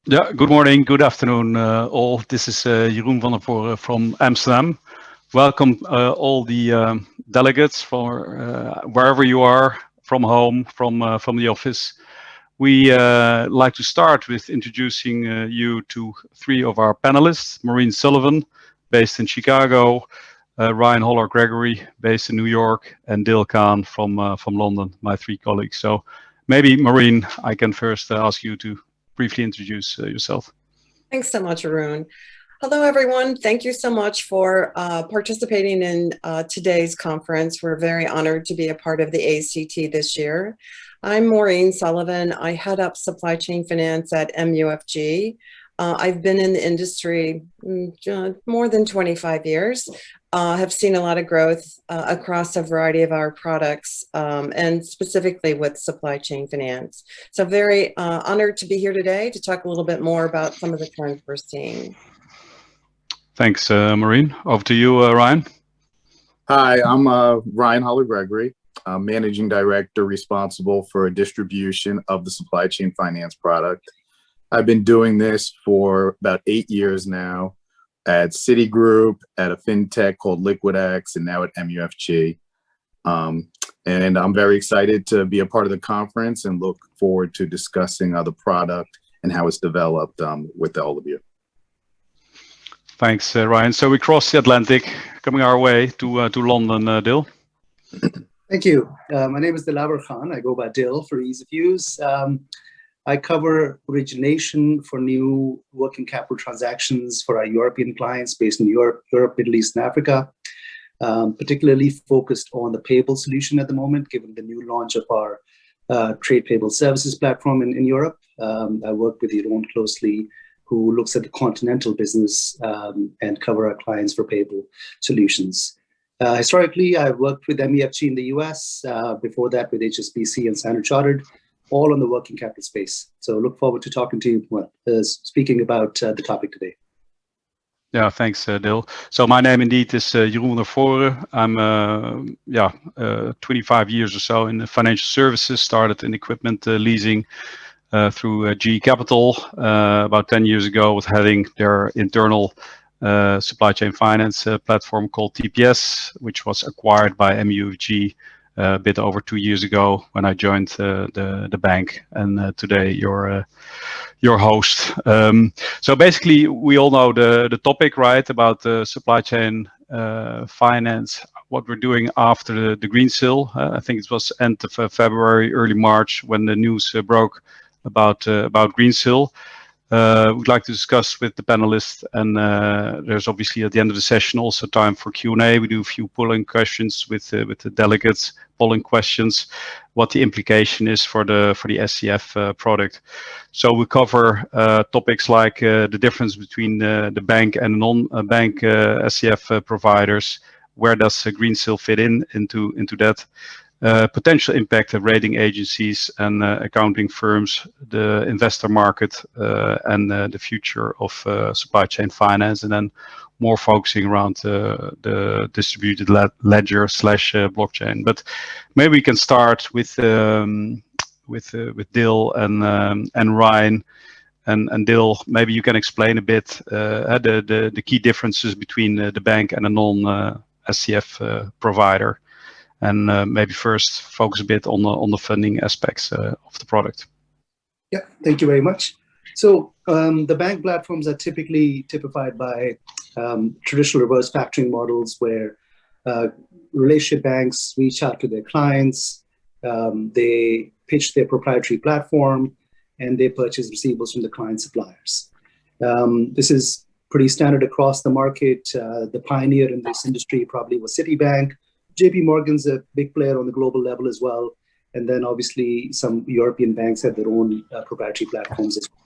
Yeah, good morning, good afternoon, all. This is Jeroen van der Voren from Amsterdam. Welcome all the delegates from wherever you are, from home, from the office. We like to start with introducing you to three of our panelists: Maureen Sullivan, based in Chicago; Ryan Holler-Gregory, based in New York; and Dil Khan from London, my three colleagues. So maybe, Maureen, I can first ask you to briefly introduce yourself. Thanks so much, Arun. Hello, everyone. Thank you so much for participating in today's conference. We're very honored to be a part of the ACT this year. I'm Maureen Sullivan. I head up supply chain finance at MUFG. I've been in the industry more than 25 years. Have seen a lot of growth across a variety of our products and specifically with supply chain finance. So very honored to be here today to talk a little bit more about some of the trends we're seeing. Thanks, Maureen. Over to you, Ryan. Hi, I'm Ryan Holler-Gregory. I'm Managing Director responsible for distribution of the supply chain finance product. I've been doing this for about 8 years now at Citigroup, at a fintech called LiquidX, and now at MUFG. And I'm very excited to be a part of the conference and look forward to discussing the product and how it's developed with all of you. Thanks, Ryan. So we cross the Atlantic, coming our way to London, Dil. Thank you. My name is Dilaver Khan. I go by Dil for ease of use. I cover origination for new working capital transactions for our European clients based in Europe, Middle East, and Africa, particularly focused on the payable solution at the moment, given the new launch of our trade payable services platform in Europe. I work with Jeroen closely, who looks at the continental business and cover our clients for payable solutions. Historically, I've worked with MUFG in the US, before that with HSBC and Standard Chartered, all on the working capital space. So look forward to talking to you, speaking about the topic today. Yeah, thanks, Dil. So my name indeed is Jeroen van der Voren. I'm 25 years or so in the financial services, started in equipment leasing through GE Capital about 10 years ago, was heading their internal supply chain finance platform called TPS, which was acquired by MUFG a bit over 2 years ago when I joined the bank, and today your host. So basically, we all know the topic, right, about supply chain finance. What we're doing after the Greensill. I think it was end of February, early March when the news broke about Greensill. We'd like to discuss with the panelists, and there's obviously at the end of the session also time for Q&A. We do a few polling questions with the delegates, polling questions, what the implication is for the SCF product. So we cover topics like the difference between the bank and non-bank SCF providers. Where does Greensill fit into that? Potential impact of rating agencies and accounting firms, the investor market, and the future of supply chain finance, and then more focusing around the distributed ledger / blockchain. But maybe we can start with Dil and Ryan. And Dil, maybe you can explain a bit the key differences between the bank and a non-SCF provider. And maybe first focus a bit on the funding aspects of the product. Yeah, thank you very much. So the bank platforms are typically typified by traditional reverse factoring models where relationship banks reach out to their clients, they pitch their proprietary platform, and they purchase receivables from the client suppliers. This is pretty standard across the market. The pioneer in this industry probably was Citibank. JP Morgan's a big player on the global level as well. And then obviously some European banks have their own proprietary platforms as well.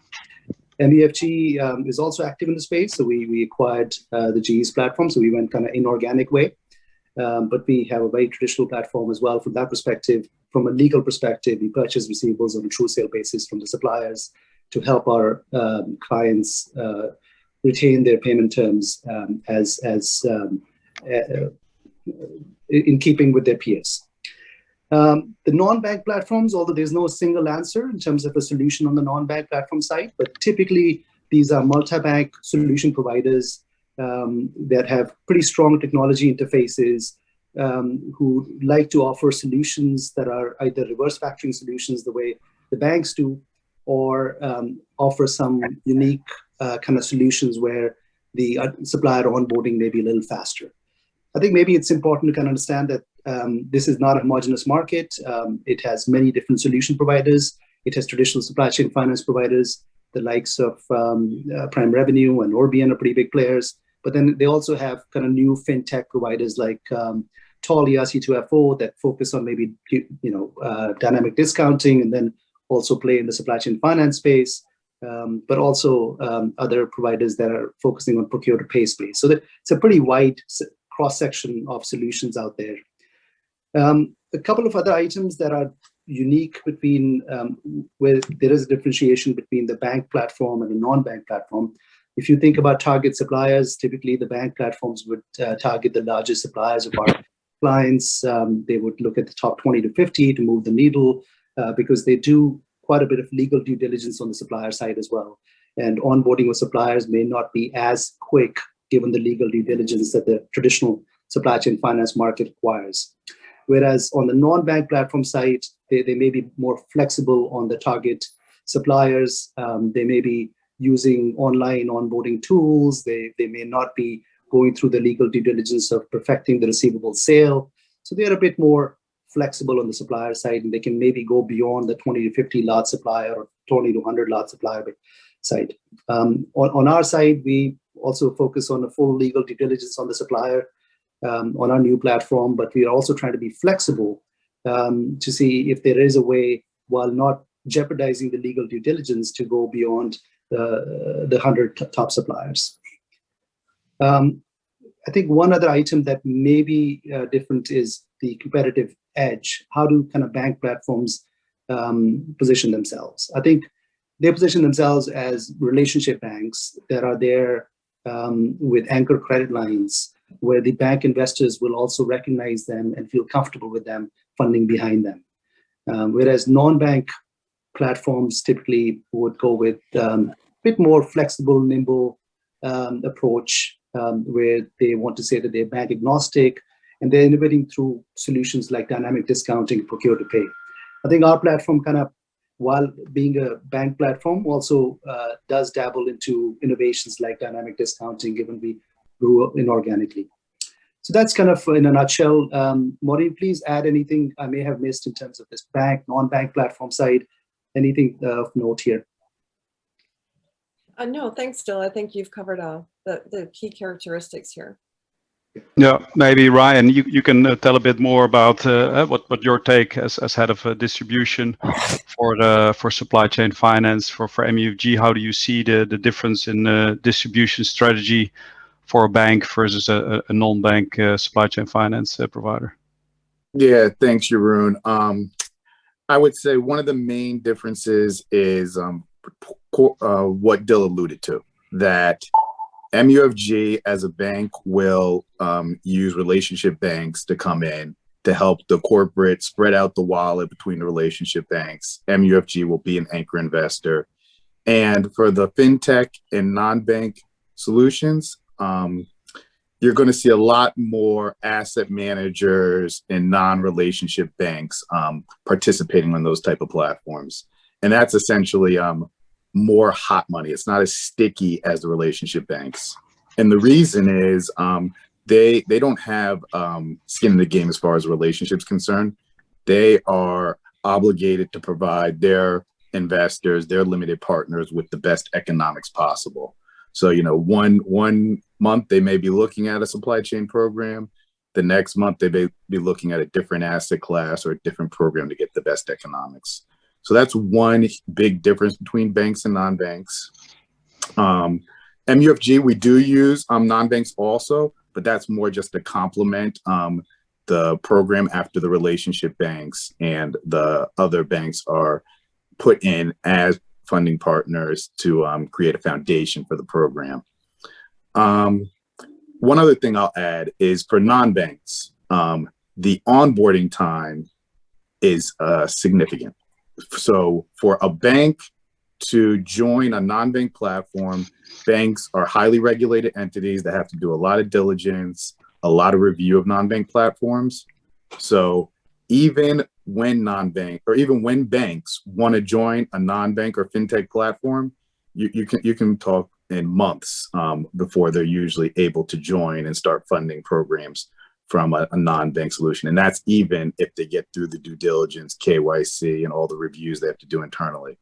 MUFG is also active in the space. So we acquired the GE's platform. So we went kind of inorganic way. But we have a very traditional platform as well from that perspective. From a legal perspective, we purchase receivables on a true sale basis from the suppliers to help our clients retain their payment terms in keeping with their peers. The non-bank platforms, although there's no single answer in terms of a solution on the non-bank platform side, but typically these are multi-bank solution providers that have pretty strong technology interfaces, who like to offer solutions that are either reverse factoring solutions the way the banks do, or offer some unique kind of solutions where the supplier onboarding may be a little faster. I think maybe it's important to kind of understand that this is not a homogeneous market. It has many different solution providers. It has traditional supply chain finance providers, the likes of Prime Revenue and Orbian are pretty big players. But then they also have kind of new fintech providers like Tall ERC2FO that focus on maybe dynamic discounting, and then also play in the supply chain finance space. But also other providers that are focusing on procure to pay space. So it's a pretty wide cross-section of solutions out there. A couple of other items that are unique between where there is a differentiation between the bank platform and the non-bank platform. If you think about target suppliers, typically the bank platforms would target the largest suppliers of our clients. They would look at the top 20 to 50 to move the needle because they do quite a bit of legal due diligence on the supplier side as well. And onboarding with suppliers may not be as quick given the legal due diligence that the traditional supply chain finance market requires. Whereas on the non-bank platform side, they may be more flexible on the target suppliers. They may be using online onboarding tools. They may not be going through the legal due diligence of perfecting the receivable sale. So they're a bit more flexible on the supplier side, and they can maybe go beyond the 20 to 50 lot supplier or 20 to 100 lot supplier side. On our side, we also focus on the full legal due diligence on the supplier on our new platform, but we are also trying to be flexible to see if there is a way, while not jeopardizing the legal due diligence, to go beyond the 100 top suppliers. I think one other item that may be different is the competitive edge. How do kind of bank platforms position themselves? I think they position themselves as relationship banks that are there with anchor credit lines, where the bank investors will also recognize them and feel comfortable with them funding behind them. Whereas non-bank platforms typically would go with a bit more flexible, nimble approach, where they want to say that they're bank agnostic, and they're innovating through solutions like dynamic discounting, procure to pay. I think our platform kind of, while being a bank platform, also does dabble into innovations like dynamic discounting, given we grew inorganically. So that's kind of in a nutshell. Maureen, please add anything I may have missed in terms of this bank, non-bank platform side, anything of note here. No, thanks, Dill. I think you've covered the key characteristics here. Yeah, maybe Ryan, you can tell a bit more about what your take as head of distribution for supply chain finance for MUFG. How do you see the difference in distribution strategy for a bank versus a non-bank supply chain finance provider? Yeah, thanks, Jeroen. I would say one of the main differences is what Dill alluded to, that MUFG as a bank will use relationship banks to come in to help the corporate spread out the wallet between the relationship banks. MUFG will be an anchor investor. And for the fintech and non-bank solutions, you're going to see a lot more asset managers and non-relationship banks participating on those type of platforms. And that's essentially more hot money. It's not as sticky as the relationship banks. And the reason is they don't have skin in the game as far as relationships concerned. They are obligated to provide their investors, their limited partners, with the best economics possible. So, you know, one month they may be looking at a supply chain program. The next month they may be looking at a different asset class or a different program to get the best economics. So that's one big difference between banks and non-banks. MUFG, we do use non-banks also, but that's more just to complement the program after the relationship banks and the other banks are put in as funding partners to create a foundation for the program. One other thing I'll add is for non-banks, the onboarding time is significant. So for a bank to join a non-bank platform, banks are highly regulated entities that have to do a lot of diligence, a lot of review of non-bank platforms. So even when banks want to join a non-bank or fintech platform, you can talk in months before they're usually able to join and start funding programs from a non-bank solution. And that's even if they get through the due diligence, KYC, and all the reviews they have to do internally.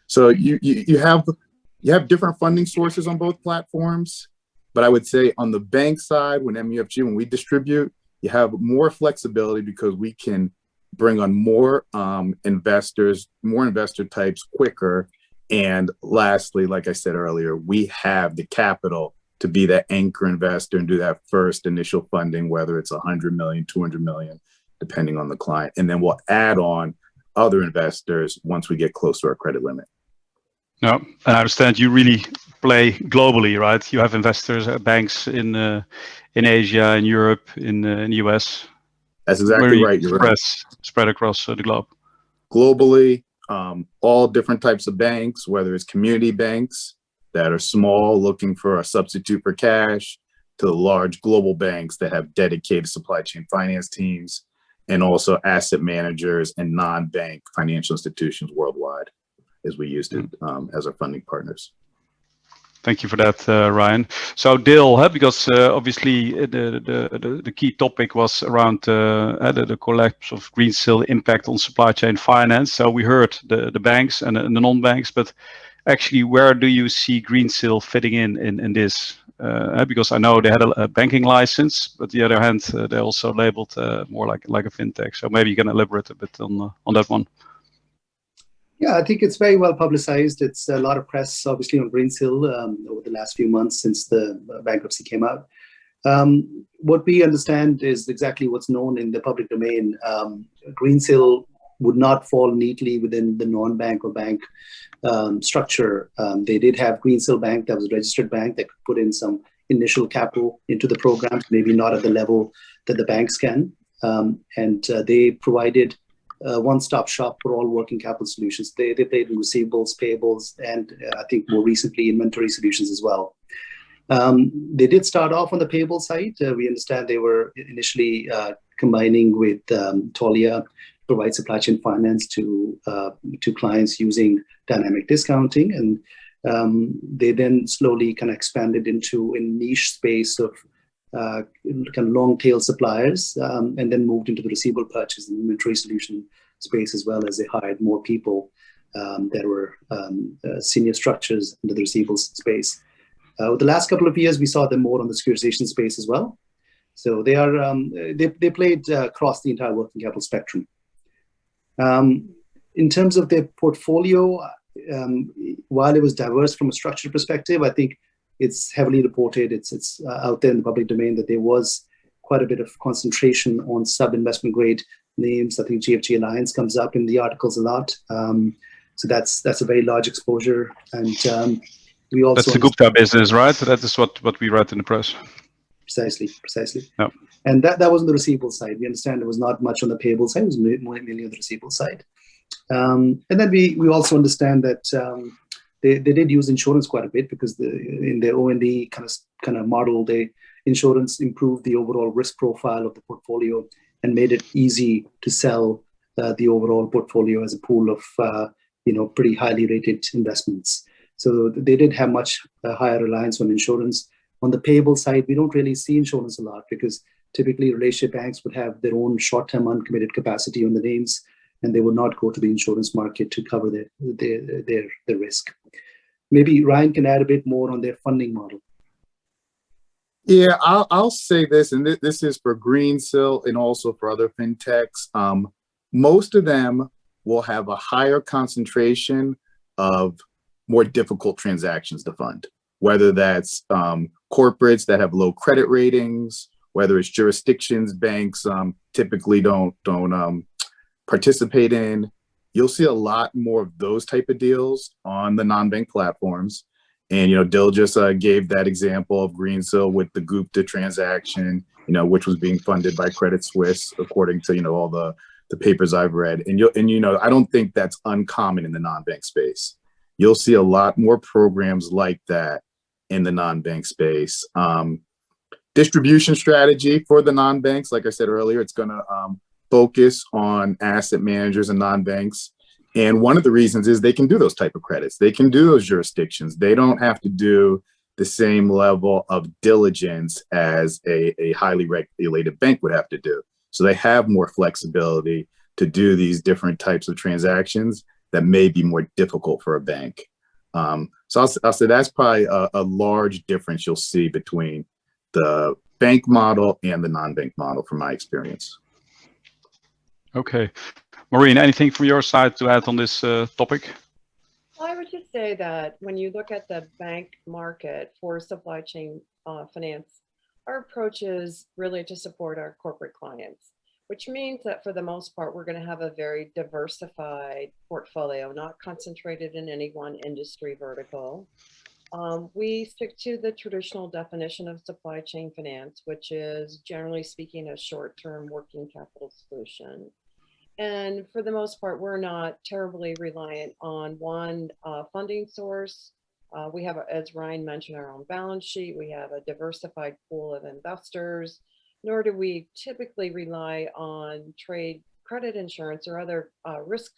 So you have different funding sources on both platforms, but I would say on the bank side, when we distribute, you have more flexibility because we can bring on more investor types quicker. And lastly, like I said earlier, we have the capital to be that anchor investor and do that first initial funding, whether it's 100 million, 200 million, depending on the client. And then we'll add on other investors once we get close to our credit limit. No, and I understand you really play globally, right? You have investors at banks in Asia, in Europe, in the US. That's exactly right. You're right. Spread across the globe. Globally, all different types of banks, whether it's community banks that are small, looking for a substitute for cash, to the large global banks that have dedicated supply chain finance teams, and also asset managers and non-bank financial institutions worldwide, as we used it as our funding partners. Thank you for that, Ryan. So Dale, because obviously the key topic was around the collapse of Greensill impact on supply chain finance. So we heard the banks and the non-banks, but actually, where do you see Greensill fitting in this? Because I know they had a banking license, but on the other hand, they also labeled more like a fintech. So maybe you can elaborate a bit on that one. Yeah, I think it's very well publicized. It's a lot of press, obviously, on Greensill over the last few months since the bankruptcy came out. What we understand is exactly what's known in the public domain. Greensill would not fall neatly within the non-bank or bank structure. They did have Greensill Bank, that was a registered bank that could put in some initial capital into the programs, maybe not at the level that the banks can. And they provided a one-stop shop for all working capital solutions. They played in receivables, payables, and I think more recently inventory solutions as well. They did start off on the payable side. We understand they were initially combining with Taulia, provide supply chain finance to clients using dynamic discounting, and they then slowly kind of expanded into a niche space of kind of long tail suppliers, and then moved into the receivable purchase and inventory solution space, as well as they hired more people that were senior structures into the receivables space. Over the last couple of years, we saw them more on the securitization space as well. So they are they played across the entire working capital spectrum. In terms of their portfolio, while it was diverse from a structure perspective, I think it's heavily reported, it's out there in the public domain that there was quite a bit of concentration on sub-investment grade names. I think GFG Alliance comes up in the articles a lot. So that's a very large exposure. And we also— That's the Gupta business, right? That is what we read in the press. Precisely. Yep. And that was on the receivable side. We understand there was not much on the payable side, it was mainly on the receivable side. And then we also understand that they did use insurance quite a bit, because in their O&D kind of model, insurance improved the overall risk profile of the portfolio and made it easy to sell the overall portfolio as a pool of pretty highly rated investments. So they did have much higher reliance on insurance. On the payable side, we don't really see insurance a lot, because typically relationship banks would have their own short-term uncommitted capacity on the names, and they would not go to the insurance market to cover their risk. Maybe Ryan can add a bit more on their funding model. Yeah, I'll say this, and this is for Greensill and also for other fintechs. Most of them will have a higher concentration of more difficult transactions to fund, whether that's corporates that have low credit ratings, whether it's jurisdictions banks typically don't participate in. You'll see a lot more of those type of deals on the non-bank platforms. And, Dill just gave that example of Greensill with the Gupta transaction, which was being funded by Credit Suisse, according to, all the the papers I've read, and I don't think that's uncommon in the non-bank space. You'll see a lot more programs like that in the non-bank space. Distribution strategy for the non-banks, like I said earlier, it's going to focus on asset managers and non-banks. And one of the reasons is they can do those type of credits. They can do those jurisdictions. They don't have to do the same level of diligence as a highly regulated bank would have to do. So they have more flexibility to do these different types of transactions that may be more difficult for a bank. So I'll say that's probably a large difference you'll see between the bank model and the non-bank model from my experience. Okay. Maureen, anything from your side to add on this topic? I would just say that when you look at the bank market for supply chain finance, our approach is really to support our corporate clients, which means that for the most part, we're going to have a very diversified portfolio, not concentrated in any one industry vertical. We stick to the traditional definition of supply chain finance, which is generally speaking a short-term working capital solution. And for the most part, we're not terribly reliant on one funding source. We have, as Ryan mentioned, our own balance sheet. We have a diversified pool of investors, nor do we typically rely on trade credit insurance or other risk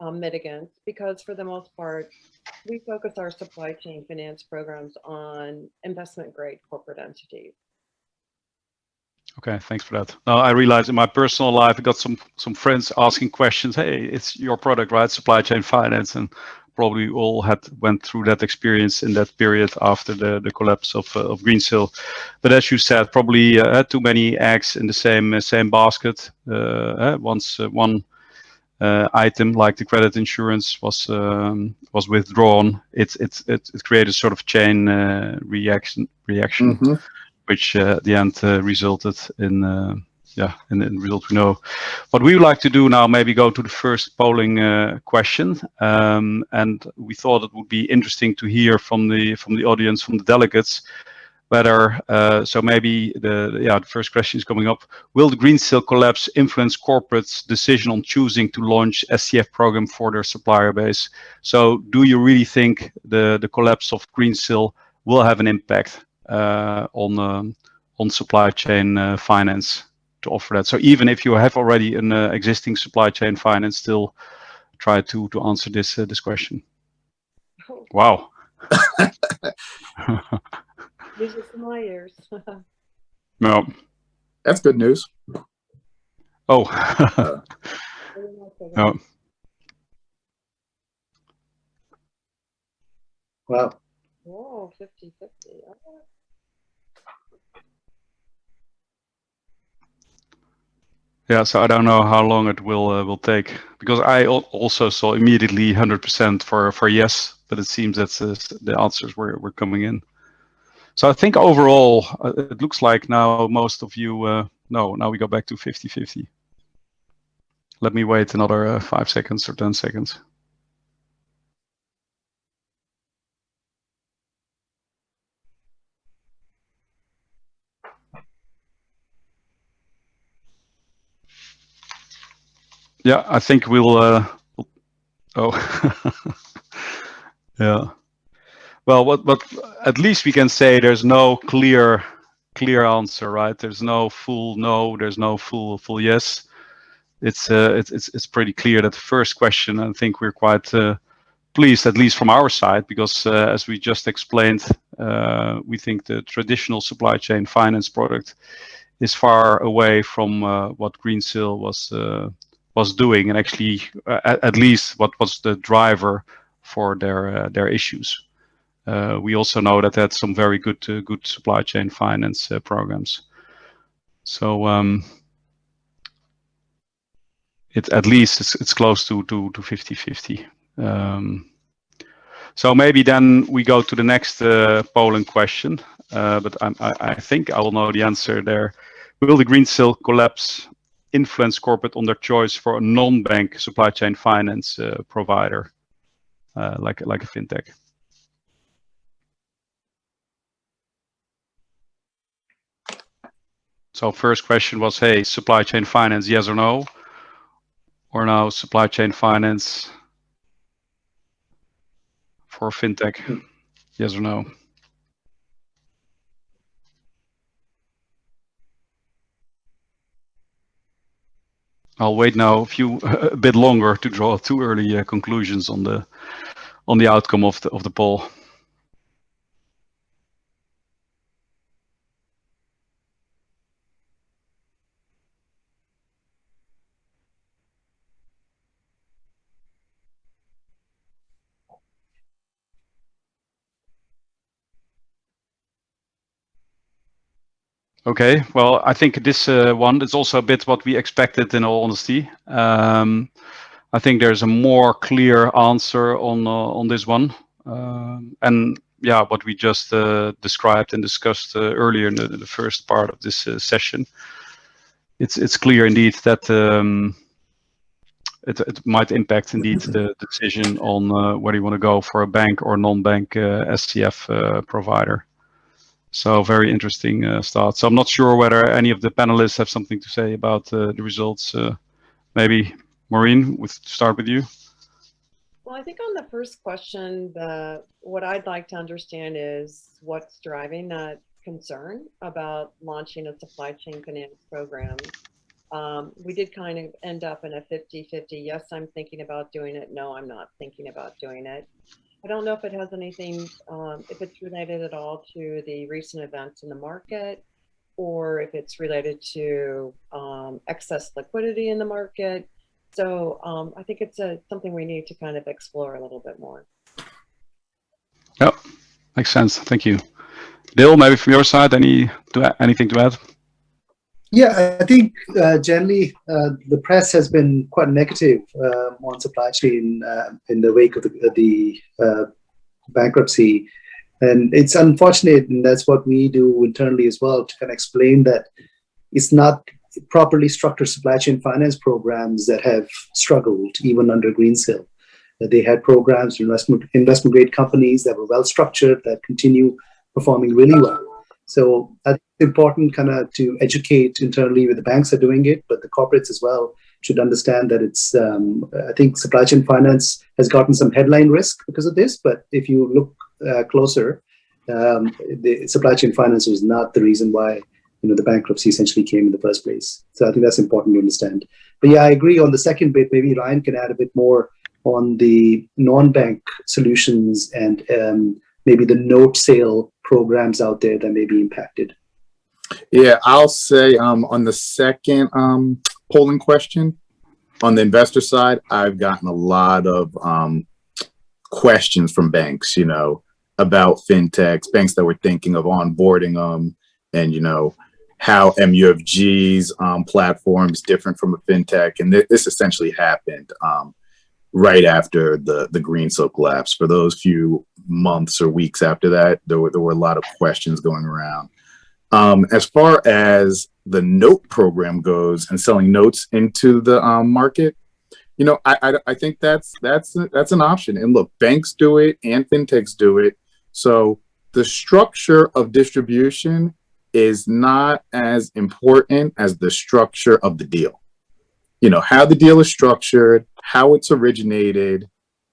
mitigants, because for the most part, we focus our supply chain finance programs on investment grade corporate entities. Okay, thanks for that. Now I realize in my personal life, I got some friends asking questions. Hey, it's your product, right? Supply chain finance, and probably all went through that experience in that period after the collapse of Greensill. But as you said, probably had too many eggs in the same basket. Once one item like the credit insurance was withdrawn, it created sort of chain reaction. Mm-hmm. Which at the end resulted in the result we know. What we would like to do now, maybe go to the first polling question, and we thought it would be interesting to hear from the audience, from the delegates, whether so maybe the first question is coming up. Will the Greensill collapse influence corporates' decision on choosing to launch SCF program for their supplier base? So do you really think the collapse of Greensill will have an impact on supply chain finance to offer that? So even if you have already an existing supply chain finance, still try to answer this question. Wow. Music to my ears. No. That's good news. Oh. No. Wow. Whoa, 50-50. Yeah, so I don't know how long it will take, because I also saw immediately 100% for yes, but it seems that the answers were coming in. So I think overall, it looks like now most of you no. Now we go back to 50-50. Let me wait another 5 seconds or 10 seconds. Yeah, I think we'll oh. Yeah. Well, what at least we can say, there's no clear answer, right? There's no full no, there's no full yes. It's pretty clear that the first question, I think we're quite pleased, at least from our side, because as we just explained, we think the traditional supply chain finance product is far away from what Greensill was doing, and actually at least what was the driver for their issues. We also know that had some very good supply chain finance programs. So it at least it's close to 50-50. So maybe then we go to the next polling question, but I think I will know the answer there. Will the Greensill collapse influence corporate on their choice for a non-bank supply chain finance provider, like a fintech? So first question was, hey, supply chain finance, yes or no? or now supply chain finance for fintech? Yes or no? I'll wait now a bit longer to draw too early conclusions on the outcome of the poll. Okay, well, I think this one is also a bit what we expected, in all honesty. I think there's a more clear answer on this one, and yeah, what we just described and discussed earlier in the first part of this session. It's clear indeed that it might impact indeed the decision on whether you want to go for a bank or non-bank SCF provider. So very interesting start. So I'm not sure whether any of the panelists have something to say about the results. Maybe Maureen, we'll start with you. Well, I think on the first question, what I'd like to understand is what's driving that concern about launching a supply chain finance program. We did kind of end up in a 50-50. Yes, I'm thinking about doing it. No, I'm not thinking about doing it. I don't know if it has anything, if it's related at all to the recent events in the market, or if it's related to excess liquidity in the market. So I think it's something we need to kind of explore a little bit more. Yep, makes sense. Thank you. Dil, maybe from your side, anything to add? Yeah, I think generally the press has been quite negative on supply chain in the wake of the bankruptcy. And it's unfortunate, and that's what we do internally as well, to kind of explain that it's not properly structured supply chain finance programs that have struggled even under Greensill. They had programs for investment grade companies that were well structured, that continue performing really well. So I think it's important kind of to educate internally where the banks are doing it, but the corporates as well should understand that it's, I think supply chain finance has gotten some headline risk because of this, but if you look closer, the supply chain finance was not the reason why the bankruptcy essentially came in the first place. So I think that's important to understand. But yeah, I agree on the second bit. Maybe Ryan can add a bit more on the non-bank solutions and maybe the note sale programs out there that may be impacted. Yeah, I'll say on the second polling question, on the investor side, I've gotten a lot of questions from banks, about fintechs, banks that were thinking of onboarding them, and how MUFG's platforms different from a fintech. And this essentially happened right after the Greensill collapse. For those few months or weeks after that, there were a lot of questions going around. As far as the note program goes and selling notes into the market, I think that's an option. And look, banks do it and fintechs do it. So the structure of distribution is not as important as the structure of the deal. How the deal is structured, how it's originated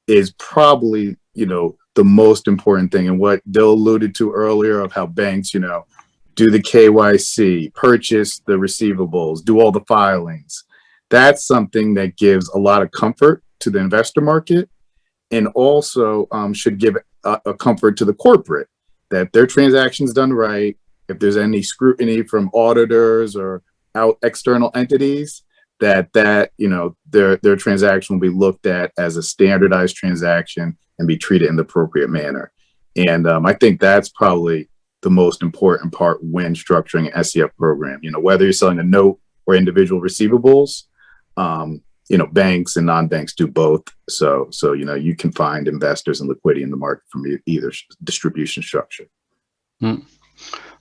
is probably, the most important thing. And what Dil alluded to earlier of how banks, do the KYC, purchase the receivables, do all the filings. That's something that gives a lot of comfort to the investor market, and also should give a comfort to the corporate that their transactions done right. If there's any scrutiny from auditors or external entities, that their transaction will be looked at as a standardized transaction and be treated in the appropriate manner. And I think that's probably the most important part when structuring an SCF program. Whether you're selling a note or individual receivables, banks and non-banks do both. So you can find investors and liquidity in the market from either distribution structure.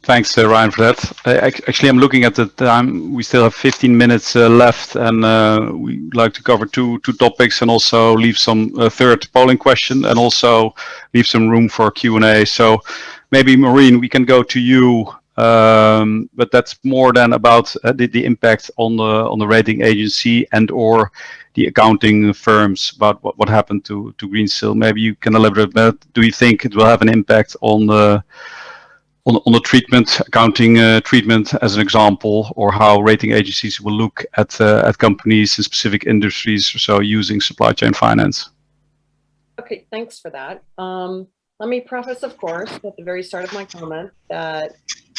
Thanks, Ryan, for that. Actually, I'm looking at the time. We still have 15 minutes left, and we'd like to cover two topics, and also leave some third polling question, and also leave some room for Q&A. So maybe, Maureen, we can go to you, but that's more than about the impact on the rating agency and or the accounting firms about what happened to Greensill. Maybe you can elaborate a bit. Do you think it will have an impact on the treatment, accounting treatment as an example, or how rating agencies will look at companies in specific industries or so using supply chain finance? Okay, thanks for that. Let me preface, of course, at the very start of my comment that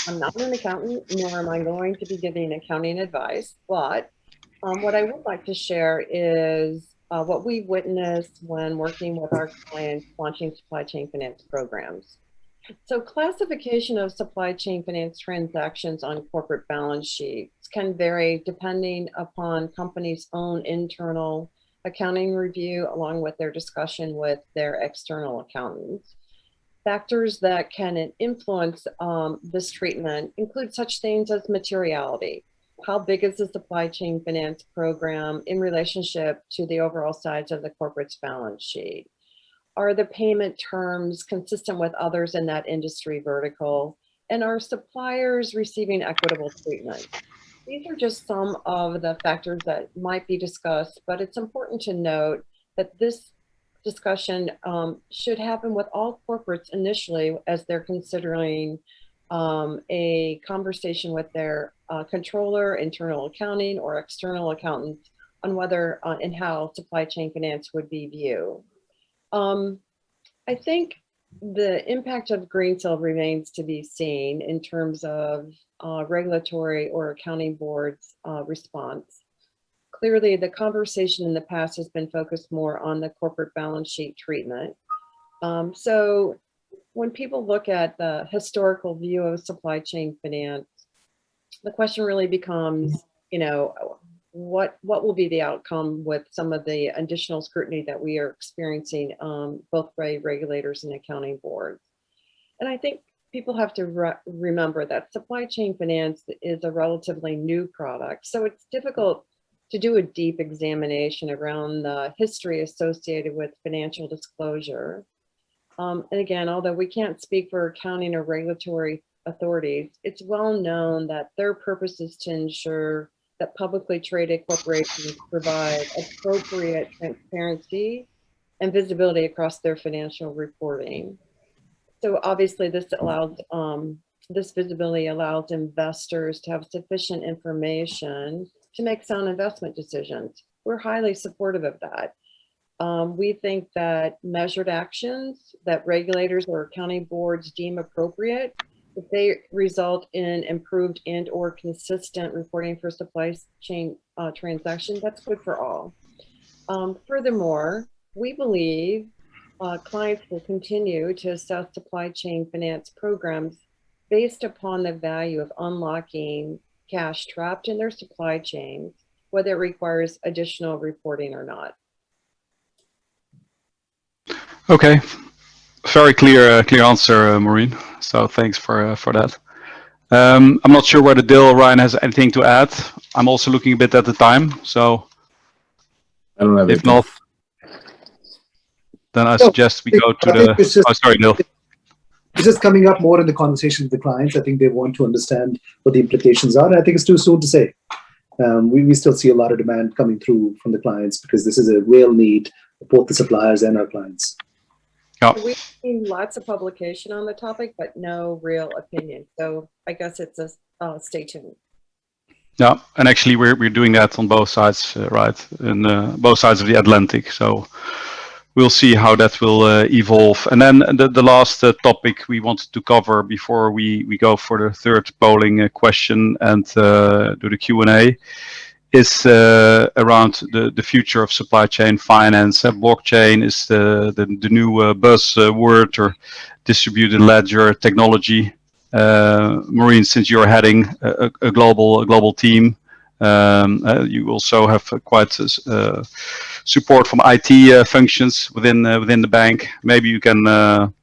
I'm not an accountant, nor am I going to be giving accounting advice, but what I would like to share is what we witnessed when working with our clients launching supply chain finance programs. So classification of supply chain finance transactions on corporate balance sheets can vary depending upon companies' own internal accounting review, along with their discussion with their external accountants. Factors that can influence this treatment include such things as materiality. How big is the supply chain finance program in relationship to the overall size of the corporate's balance sheet? Are the payment terms consistent with others in that industry vertical? And are suppliers receiving equitable treatment? These are just some of the factors that might be discussed, but it's important to note that this discussion should happen with all corporates initially as they're considering a conversation with their controller, internal accounting, or external accountant on whether and how supply chain finance would be viewed. I think the impact of Greensill remains to be seen in terms of regulatory or accounting board's response. Clearly, the conversation in the past has been focused more on the corporate balance sheet treatment. So when people look at the historical view of supply chain finance, the question really becomes, you know, what will be the outcome with some of the additional scrutiny that we are experiencing both by regulators and accounting boards. And I think people have to remember that supply chain finance is a relatively new product. So it's difficult to do a deep examination around the history associated with financial disclosure. And again, although we can't speak for accounting or regulatory authorities, it's well known that their purpose is to ensure that publicly traded corporations provide appropriate transparency and visibility across their financial reporting. So obviously this allows, this visibility allows investors to have sufficient information to make sound investment decisions. We're highly supportive of that. We think that measured actions that regulators or accounting boards deem appropriate, if they result in improved and or consistent reporting for supply chain transactions, that's good for all. Furthermore, we believe clients will continue to assess supply chain finance programs based upon the value of unlocking cash trapped in their supply chains, whether it requires additional reporting or not. Okay, very clear answer, Maureen. So thanks for that. I'm not sure whether Dil or Ryan has anything to add. I'm also looking a bit at the time, so I don't have if anything. not, then I suggest we go to the. Oh, sorry, Dil. It's just coming up more in the conversation with the clients. I think they want to understand what the implications are. And I think it's too soon to say. We still see a lot of demand coming through from the clients because this is a real need for both the suppliers and our clients. Yeah. We've seen lots of publication on the topic, but no real opinion. So I guess it's a stay tuned. Yeah, and actually we're doing that on both sides, right? In both sides of the Atlantic. So we'll see how that will evolve. And then the last topic we wanted to cover before we go for the third polling question and do the Q&A is around the future of supply chain finance. Blockchain is the new buzzword, or distributed ledger technology. Maureen, since you're heading a global team, you also have quite support from IT functions within the bank. Maybe you can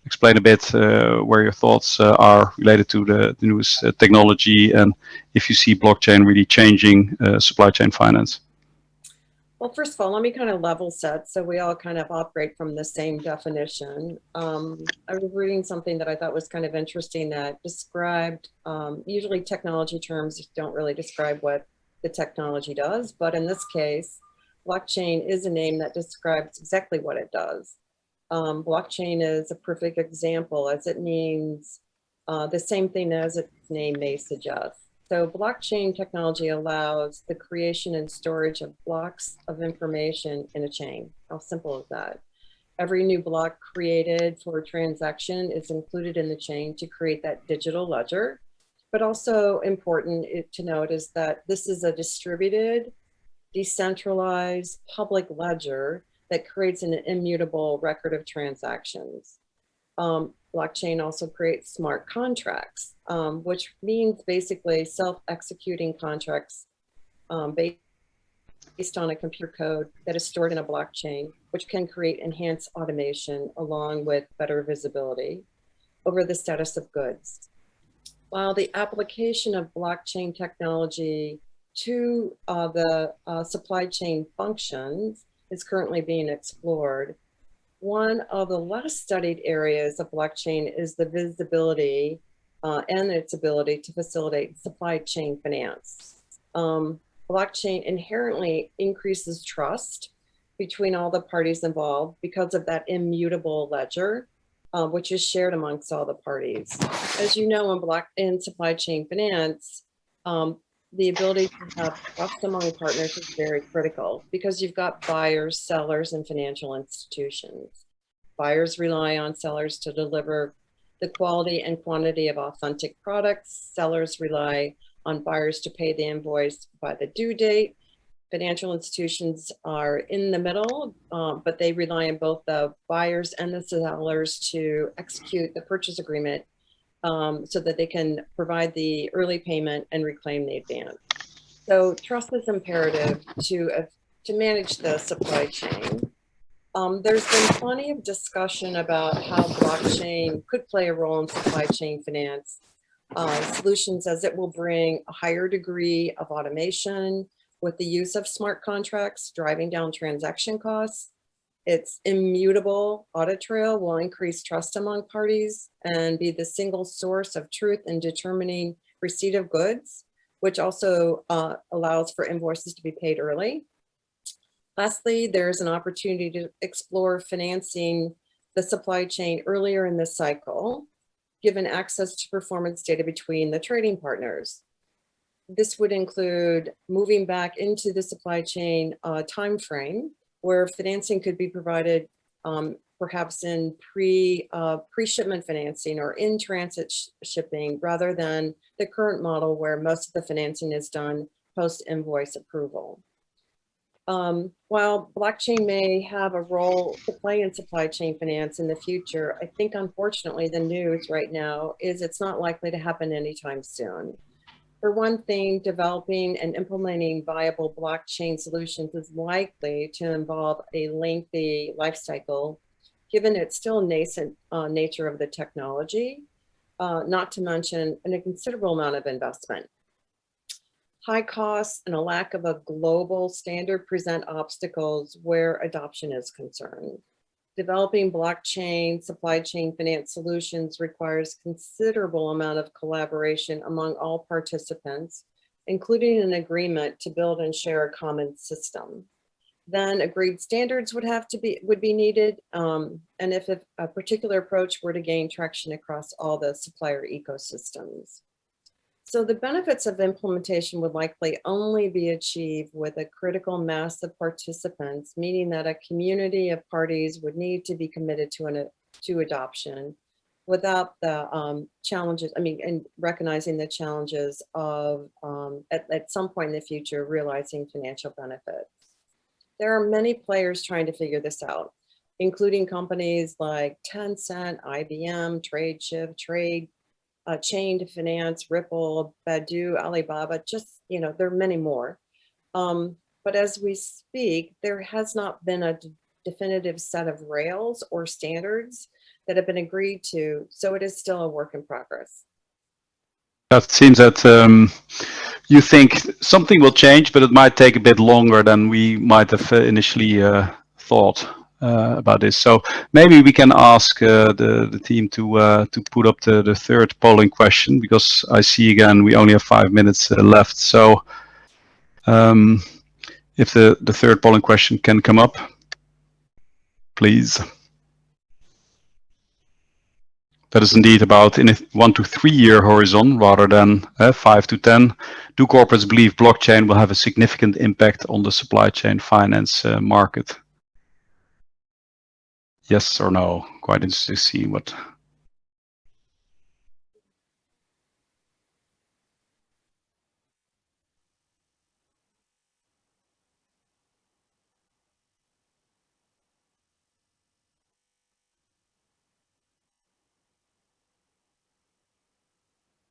explain a bit where your thoughts are related to the newest technology, and if you see blockchain really changing supply chain finance. Well, first of all, let me kind of level set so we all kind of operate from the same definition. I was reading something that I thought was kind of interesting that described, usually technology terms don't really describe what the technology does, but in this case, blockchain is a name that describes exactly what it does. Blockchain is a perfect example, as it means the same thing as its name may suggest. So blockchain technology allows the creation and storage of blocks of information in a chain. How simple is that? Every new block created for a transaction is included in the chain to create that digital ledger. But also important to note is that this is a distributed, decentralized public ledger that creates an immutable record of transactions. Blockchain also creates smart contracts, which means basically self-executing contracts based on a computer code that is stored in a blockchain, which can create enhanced automation along with better visibility over the status of goods. While the application of blockchain technology to the supply chain functions is currently being explored, one of the less studied areas of blockchain is the visibility and its ability to facilitate supply chain finance. Blockchain inherently increases trust between all the parties involved because of that immutable ledger, which is shared amongst all the parties. As you know, in supply chain finance, the ability to have trust among partners is very critical because you've got buyers, sellers, and financial institutions. Buyers rely on sellers to deliver the quality and quantity of authentic products. Sellers rely on buyers to pay the invoice by the due date. Financial institutions are in the middle, but they rely on both the buyers and the sellers to execute the purchase agreement so that they can provide the early payment and reclaim the advance. So trust is imperative to manage the supply chain. There's been plenty of discussion about how blockchain could play a role in supply chain finance solutions, as it will bring a higher degree of automation with the use of smart contracts, driving down transaction costs. Its immutable audit trail will increase trust among parties and be the single source of truth in determining receipt of goods, which also allows for invoices to be paid early. Lastly, there's an opportunity to explore financing the supply chain earlier in the cycle, given access to performance data between the trading partners. This would include moving back into the supply chain timeframe, where financing could be provided perhaps in pre-shipment financing or in transit shipping, rather than the current model where most of the financing is done post-invoice approval. While blockchain may have a role to play in supply chain finance in the future, I think unfortunately the news right now is it's not likely to happen anytime soon. For one thing, developing and implementing viable blockchain solutions is likely to involve a lengthy life cycle, given its still nascent nature of the technology, not to mention a considerable amount of investment. High costs and a lack of a global standard present obstacles where adoption is concerned. Developing blockchain supply chain finance solutions requires considerable amount of collaboration among all participants, including an agreement to build and share a common system. Then agreed standards would be needed, and if a particular approach were to gain traction across all the supplier ecosystems. So the benefits of implementation would likely only be achieved with a critical mass of participants, meaning that a community of parties would need to be committed to adoption without the challenges, and recognizing the challenges of, at some point in the future, realizing financial benefits. There are many players trying to figure this out, including companies like Tencent, IBM, TradeShift, Chain to Finance, Ripple, Baidu, Alibaba, there are many more. But as we speak, there has not been a definitive set of rails or standards that have been agreed to, so it is still a work in progress. It seems that you think something will change, but it might take a bit longer than we might have initially thought about this. So maybe we can ask the team to put up the third polling question, because I see again we only have 5 minutes left. So If the third polling question can come up, please. That is indeed about in a 1 to 3 year horizon rather than 5 to 10. Do corporates believe blockchain will have a significant impact on the supply chain finance market? Yes or no? Quite interesting to see what.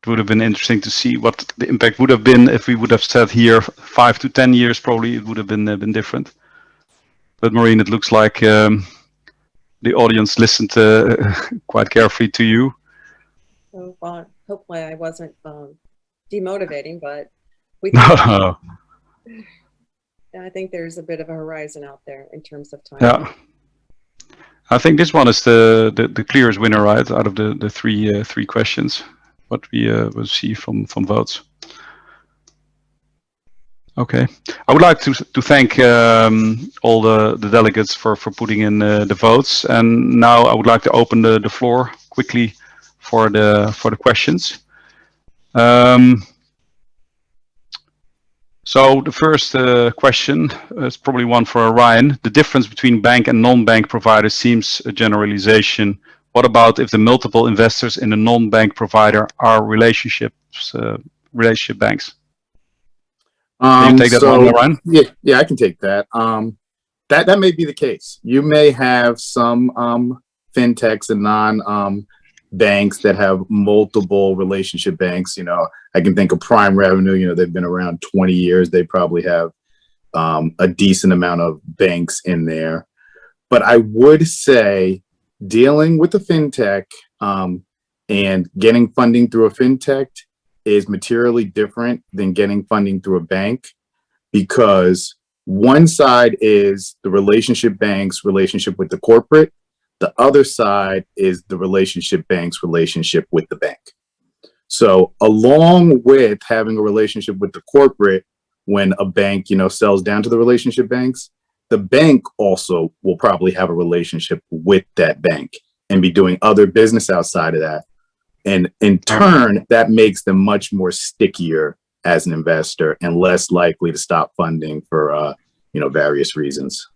It would have been interesting to see what the impact would have been if we would have said here 5 to 10 years. Probably it would have been different. But Maureen, it looks like the audience listened quite carefully to you. Oh, well, hopefully I wasn't demotivating, but we No. I think there's a bit of a horizon out there in terms of time. Yeah. I think this one is the clearest winner, right, out of the three questions. What we will see from votes. Okay, I would like to thank all the delegates for putting in the votes, and now I would like to open the floor quickly for the questions. So the first question is probably one for Ryan. The difference between bank and non-bank providers seems a generalization. What about if the multiple investors in a non-bank provider are relationship banks? Can you take that one, Ryan? Yeah, I can take that. That may be the case. You may have some fintechs and non-banks that have multiple relationship banks. You know, I can think of Prime Revenue. You know, they've been around 20 years. They probably have a decent amount of banks in there. But I would say dealing with a fintech and getting funding through a fintech is materially different than getting funding through a bank, because one side is the relationship bank's relationship with the corporate. The other side is the relationship bank's relationship with the bank. So along with having a relationship with the corporate, when a bank, you know, sells down to the relationship banks, the bank also will probably have a relationship with that bank and be doing other business outside of that. And in turn, that makes them much more stickier as an investor and less likely to stop funding for, you know, various reasons.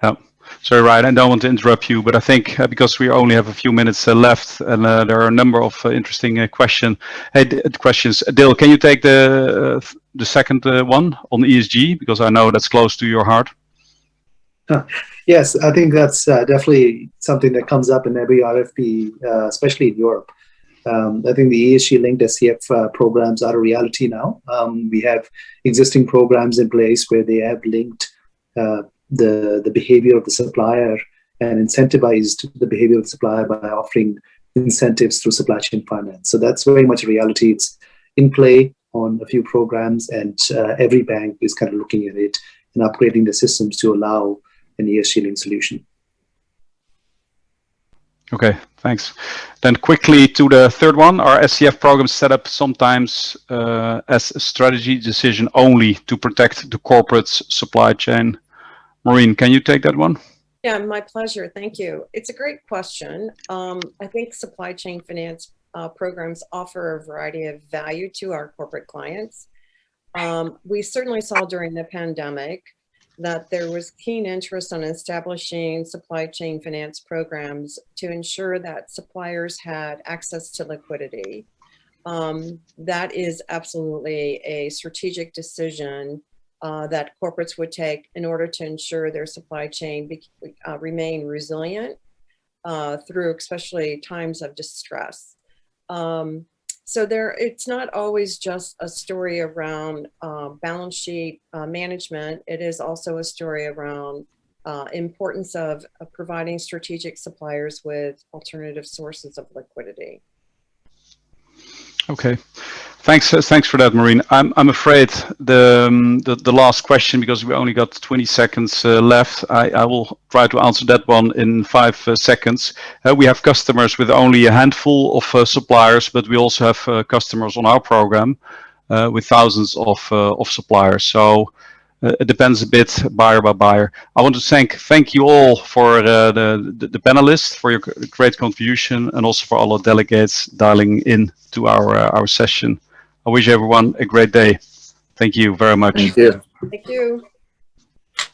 Yeah. Sorry, Ryan, I don't want to interrupt you, but I think because we only have a few minutes left and there are a number of interesting questions. Dil, can you take the second one on ESG? Because I know that's close to your heart. Yes, I think that's definitely something that comes up in every RFP, especially in Europe. I think the ESG-linked SCF programs are a reality now. We have existing programs in place where they have linked the behavior of the supplier and incentivized the behavior of the supplier by offering incentives through supply chain finance. So that's very much a reality. It's in play on a few programs, and every bank is kind of looking at it and upgrading the systems to allow an ESG-linked solution. Okay, thanks. Then quickly to the third one. Are SCF programs set up sometimes as a strategy decision only to protect the corporate's supply chain? Maureen, can you take that one? Yeah, my pleasure. Thank you. It's a great question. I think supply chain finance programs offer a variety of value to our corporate clients. We certainly saw during the pandemic that there was keen interest on establishing supply chain finance programs to ensure that suppliers had access to liquidity. That is absolutely a strategic decision that corporates would take in order to ensure their supply chain remain resilient through especially times of distress. So it's not always just a story around balance sheet management. It is also a story around importance of providing strategic suppliers with alternative sources of liquidity. Okay, thanks for that, Maureen. I'm afraid the last question, because we only got 20 seconds left. I will try to answer that one in 5 seconds. We have customers with only a handful of suppliers, but we also have customers on our program with thousands of suppliers. So it depends a bit buyer by buyer. I want to thank you all for the panelists for your great contribution, and also for all the delegates dialing in to our session. I wish everyone a great day. Thank you very much. Thank you. Thank you.